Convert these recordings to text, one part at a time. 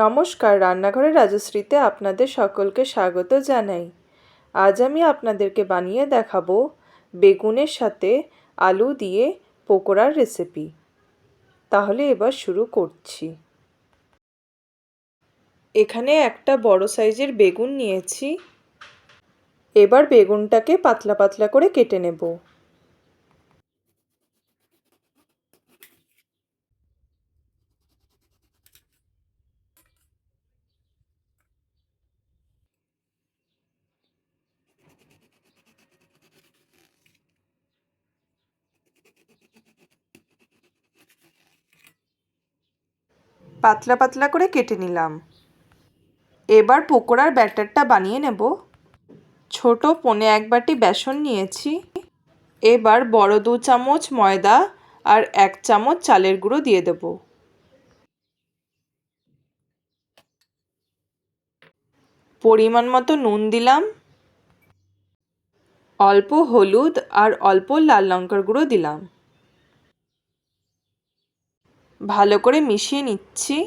নমস্কার, রান্নাঘরে রাজশ্রীতে আপনাদের সকলকে স্বাগত জানাই। আজ আমি আপনাদেরকে বানিয়ে দেখাবো বেগুনের সাথে আলু দিয়ে পকোড়ার রেসিপি। তাহলে এবার শুরু করছি। এখানে একটা বড় সাইজের বেগুন নিয়েছি। এবার বেগুনটাকে পাতলা পাতলা করে কেটে নেব। পাতলা পাতলা করে কেটে নিলাম। এবার পকোড়ার ব্যাটারটা বানিয়ে নেব। ছোট 1.5 বাটি বেসন নিয়েছি। এবার বড় 2 চামচ ময়দা আর 1 চামচ চালের গুঁড়ো দিয়ে দেব। পরিমাণ মতো নুন দিলাম। অল্প হলুদ আর অল্প লাল লঙ্কার গুঁড়ো দিলাম। ভালো করে মিশিয়ে নিচ্ছি।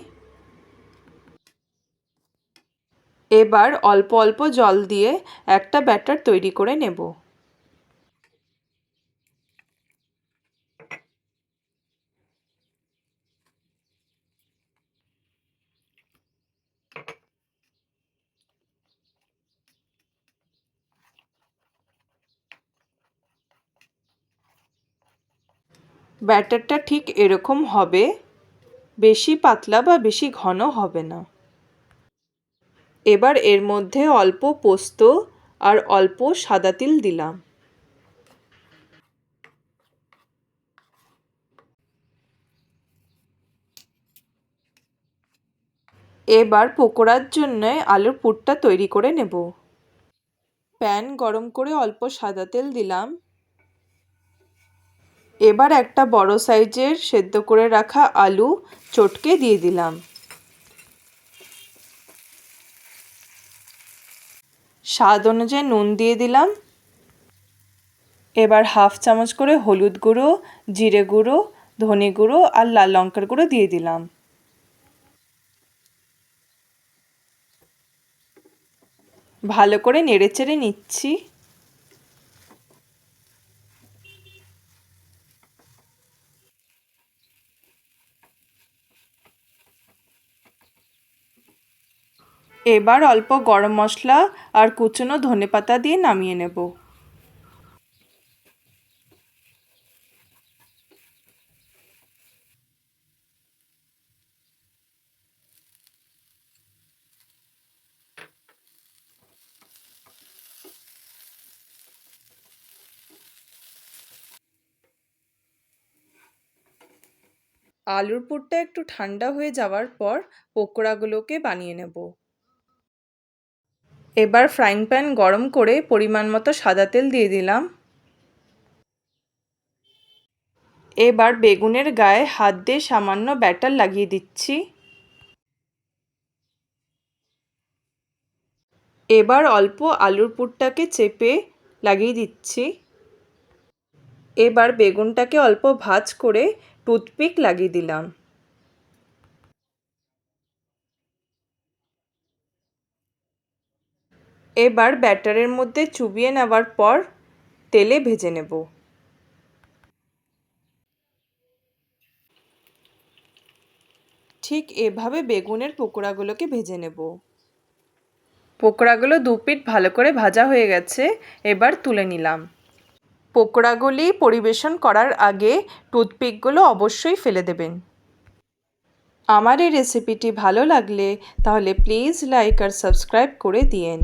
এবার অল্প অল্প জল দিয়ে একটা ব্যাটার তৈরি করে নেব। ব্যাটারটা ঠিক এরকম হবে, বেশি পাতলা বা বেশি ঘন হবে না। এবার এর মধ্যে অল্প পোস্ত আর অল্প সাদা তিল দিলাম। এবার পকোড়ার জন্য আলুর পুরটা তৈরি করে নেব। প্যান গরম করে অল্প সাদা তেল দিলাম। এবার একটা বড় সাইজের সেদ্ধ করে রাখা আলু চটকে দিয়ে দিলাম। স্বাদ অনুযায়ী নুন দিয়ে দিলাম। এবার 1/2 চামচ করে হলুদ গুঁড়ো, জিরে গুঁড়ো, ধনে গুঁড়ো আর লাল লঙ্কার গুঁড়ো দিয়ে দিলাম। ভালো করে নেড়েচেড়ে নিচ্ছি। এবার অল্প গরম মশলা আর কুচনো ধনেপাতা দিয়ে নামিয়ে নেব। আলুর পুরটা একটু ঠান্ডা হয়ে যাওয়ার পর পকোড়াগুলোকে বানিয়ে নেব। এবার ফ্রাইং প্যান গরম করে পরিমাণ মতো সাদা তেল দিয়ে দিলাম। এবার বেগুনের গায়ে হাত দিয়ে সামান্য ব্যাটার লাগিয়ে দিচ্ছি। এবার অল্প আলুর পুরটাকে চেপে লাগিয়ে দিচ্ছি। এবার বেগুনটাকে অল্প ভাঁজ করে টুথপিক লাগিয়ে দিলাম। এবার ব্যাটারের মধ্যে চুবিয়ে নেওয়ার পর তেলে ভেজে নেব। ঠিক এভাবে বেগুনের পকোড়াগুলোকে ভেজে নেব। পকোড়াগুলো 2 পিঠ ভালো করে ভাজা হয়ে গেছে। এবার তুলে নিলাম। পকোড়াগুলি পরিবেশন করার আগে টুথপিকগুলো অবশ্যই ফেলে দেবেন। আমার এই রেসিপিটি ভালো লাগলে তাহলে প্লিজ লাইক আর সাবস্ক্রাইব করে দিয়েন।